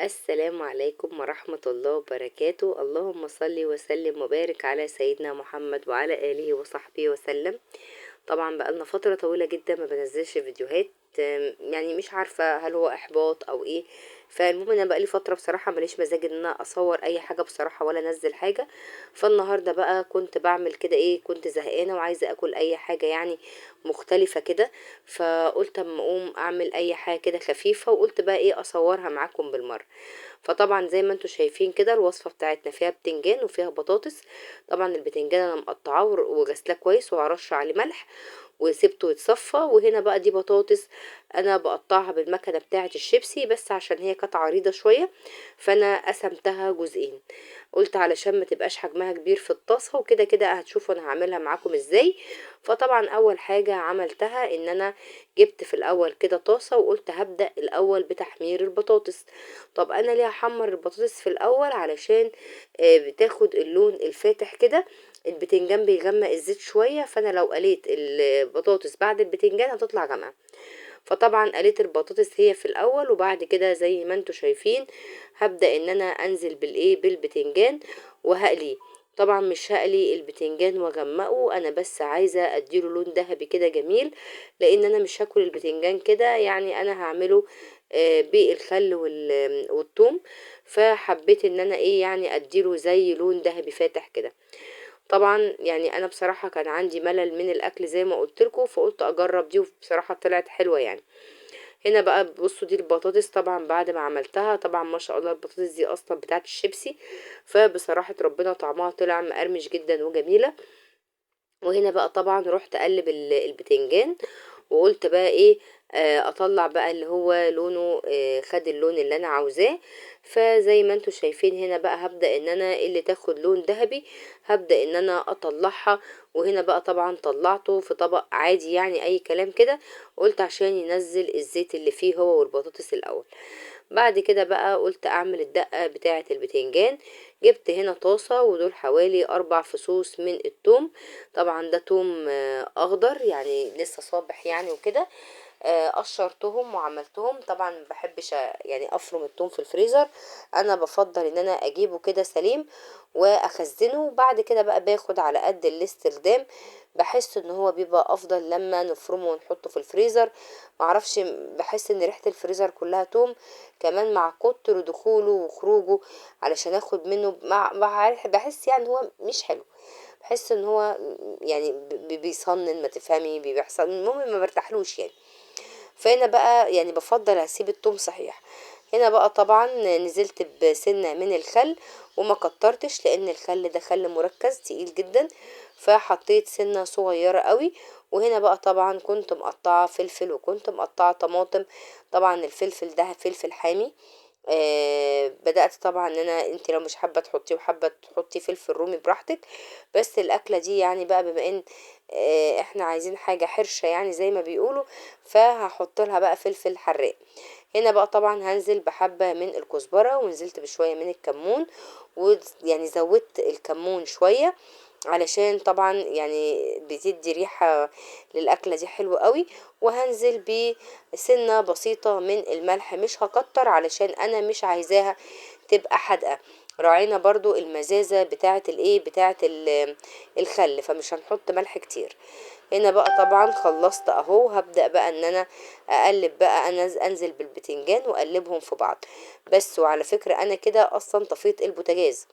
السلام عليكم ورحمة الله وبركاته. اللهم صل وسلم وبارك على سيدنا محمد وعلى آله وصحبه وسلم. طبعا بقالنا فترة طويلة جدا ما بنزلش فيديوهات. يعني مش عارفة هل هو إحباط أو إيه. فالمهم أنا بقالي فترة بصراحة ماليش مزاج إن أنا أصور أي حاجة بصراحة ولا أنزل حاجة. فالنهاردة بقى كنت بعمل كده إيه، كنت زهقانة وعايزة أكل أي حاجة يعني مختلفة كده. فقلت أما أقوم أعمل أي حاجة كده خفيفة، وقلت بقى إيه أصورها معاكم بالمرة. فطبعا زي ما انتوا شايفين كده الوصفة بتاعتنا فيها بتنجان وفيها بطاطس. طبعا البتنجان انا مقطعاه وغسلاه كويس وهرش عليه ملح وسبته يتصفى. وهنا بقى دي بطاطس انا بقطعها بالمكنه بتاعه الشيبسي، بس عشان هي كانت عريضه شويه فانا قسمتها جزئين. قلت علشان ما تبقاش حجمها كبير في الطاسه، وكده كده هتشوفوا انا هعملها معاكم ازاي. فطبعا اول حاجه عملتها ان انا جبت في الاول كده طاسه، وقلت هبدا الاول بتحمير البطاطس. طب انا ليه احمر البطاطس في الاول؟ علشان بتاخد اللون الفاتح كده. البتنجان بيغمق الزيت شويه، فانا لو قليت البطاطس بعد البتنجان هتطلع غامقه. فطبعا قليت البطاطس هي في الاول، وبعد كده زي ما انتوا شايفين هبدأ ان انا انزل بالايه بالبتنجان وهقليه. طبعا مش هقلي البتنجان واغمقه، انا بس عايزه اديله لون ذهبي كده جميل، لان انا مش هاكل البتنجان كده، يعني انا هعمله بالخل والثوم. فحبيت ان انا ايه يعني اديله زي لون ذهبي فاتح كده. طبعا يعني انا بصراحه كان عندي ملل من الاكل زي ما قلت لكم، فقلت اجرب دي وبصراحه طلعت حلوه يعني. هنا بقى بصوا دي البطاطس طبعا بعد ما عملتها، طبعا ما شاء الله البطاطس دي اصلا بتاعت الشيبسي، فبصراحة ربنا طعمها طلع مقرمش جدا وجميلة. وهنا بقى طبعا رحت اقلب البتنجان، وقلت بقى ايه اطلع بقى اللي هو لونه خد اللون اللي انا عاوزاه. فزي ما انتوا شايفين هنا بقى هبدأ ان انا اللي تاخد لون ذهبي هبدأ ان انا اطلعها. وهنا بقى طبعا طلعته في طبق عادي يعني اي كلام كده، قلت عشان ينزل الزيت اللي فيه هو والبطاطس الاول. بعد كده بقى قلت اعمل الدقة بتاعة البتنجان. جبت هنا طاسة ودول حوالي 4 فصوص من التوم. طبعا ده توم اخضر يعني لسه صابح يعني وكده. قشرتهم وعملتهم. طبعا ما بحبش يعني افرم التوم في الفريزر، انا بفضل ان انا اجيبه كده سليم واخزنه. وبعد كده بقى باخد على قد الاستخدام، بحس ان هو بيبقى افضل لما نفرمه ونحطه في الفريزر. معرفش، بحس ان ريحة الفريزر كلها توم، كمان مع كتر دخوله وخروجه علشان اخد منه بحس يعني هو مش حلو. بحس ان هو يعني بيصنن، ما تفهمي بيحصل، المهم ما برتاحلوش يعني. فهنا بقى يعني بفضل اسيب التوم صحيح. هنا بقى طبعا نزلت بسنة من الخل، وما كترتش لان الخل ده خل مركز تقيل جدا، فحطيت سنة صغيرة قوي. وهنا بقى طبعا كنت مقطعة فلفل وكنت مقطعة طماطم. طبعا الفلفل ده فلفل حامي. بدأت طبعا ان انا، انت لو مش حابة تحطيه وحابة تحطي فلفل رومي براحتك، بس الاكلة دي يعني بقى بما ان احنا عايزين حاجة حرشة يعني زي ما بيقولوا، فهحط لها بقى فلفل حراق. هنا بقى طبعا هنزل بحبة من الكزبرة، ونزلت بشوية من الكمون، ويعني زودت الكمون شوية علشان طبعا يعني بتدي ريحة للأكلة دي حلوة قوي. وهنزل بسنة بسيطة من الملح، مش هكتر علشان أنا مش عايزاها تبقى حادقة. راعينا برضو المزازة بتاعة الايه بتاعة الخل، فمش هنحط ملح كتير. هنا بقى طبعا خلصت اهو، هبدأ بقى ان انا اقلب بقى، انا انزل بالبتنجان واقلبهم في بعض بس. وعلى فكرة انا كده اصلا طفيت البوتاجاز،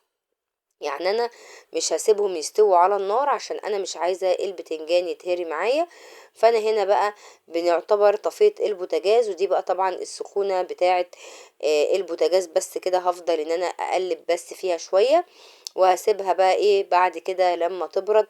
يعني انا مش هسيبهم يستووا على النار عشان انا مش عايزة البتنجان يتهري معايا. فانا هنا بقى بنعتبر طفيت البوتاجاز، ودي بقى طبعا السخونة بتاعة البوتاجاز. بس كده هفضل ان انا اقلب بس فيها شوية، وهسيبها بقى ايه بعد كده لما تبرد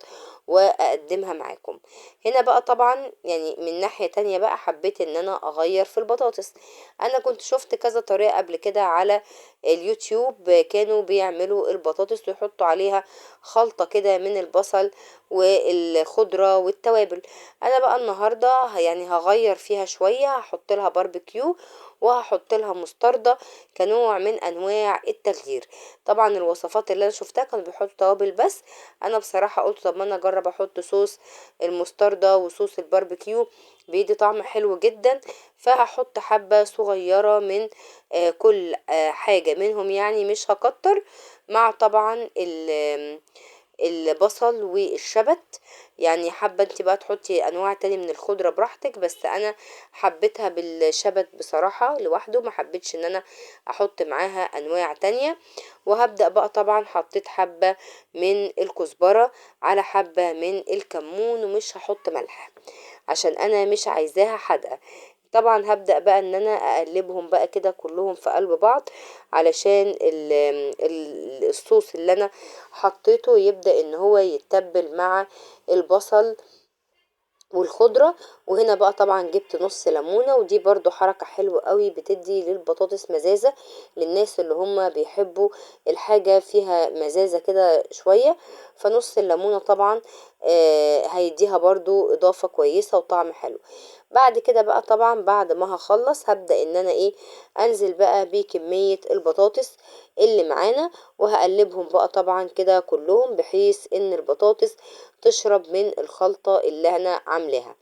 واقدمها معاكم. هنا بقى طبعا يعني من ناحية تانية بقى حبيت ان انا اغير في البطاطس. انا كنت شفت كذا طريقة قبل كده على اليوتيوب، كانوا بيعملوا البطاطس ويحطوا عليها خلطة كده من البصل والخضرة والتوابل. انا بقى النهاردة يعني هغير فيها شوية، هحط لها باربيكيو وهحط لها مستردة كنوع من انواع التغيير. طبعا الوصفات اللي انا شفتها كانوا بيحطوا توابل بس، انا بصراحة قلت طب ما انا اجرب احط صوص المستردة وصوص الباربيكيو، بيدي طعم حلو جدا. فهحط حبة صغيرة من كل حاجة منهم، يعني مش هكتر، مع طبعا البصل والشبت. يعني حابة انت بقى تحطي انواع تاني من الخضرة براحتك، بس انا حبيتها بالشبت بصراحة لوحده، ما حبيتش ان انا احط معاها انواع تانية. وهبدأ بقى طبعا حطيت حبة من الكزبرة على حبة من الكمون، ومش هحط ملح عشان انا مش عايزاها حادقة. طبعا هبدأ بقى ان انا اقلبهم بقى كده كلهم في قلب بعض، علشان الصوص اللي انا حطيته يبدأ ان هو يتبل مع البصل والخضرة. وهنا بقى طبعا جبت نص ليمونة، ودي برضو حركة حلوة قوي بتدي للبطاطس مزازة، للناس اللي هم بيحبوا الحاجة فيها مزازة كده شوية. فنص الليمونة طبعا هيديها برضو اضافة كويسة وطعم حلو. بعد كده بقى طبعا بعد ما هخلص هبدأ ان انا انزل بقى بكمية البطاطس اللي معانا، وهقلبهم بقى طبعا كده كلهم بحيث ان البطاطس تشرب من الخلطة اللي انا عاملاها.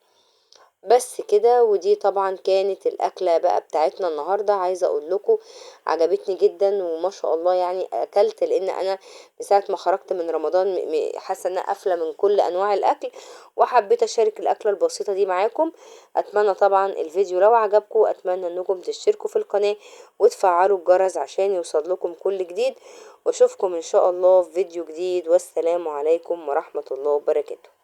بس كده، ودي طبعا كانت الاكله بقى بتاعتنا النهارده. عايزه اقول لكم عجبتني جدا وما شاء الله، يعني اكلت، لان انا من ساعه ما خرجت من رمضان حاسه ان انا قافله من كل انواع الاكل، وحبيت اشارك الاكله البسيطه دي معاكم. اتمنى طبعا الفيديو لو عجبكم، اتمنى انكم تشتركوا في القناه وتفعلوا الجرس عشان يوصل لكم كل جديد، واشوفكم ان شاء الله في فيديو جديد، والسلام عليكم ورحمه الله وبركاته.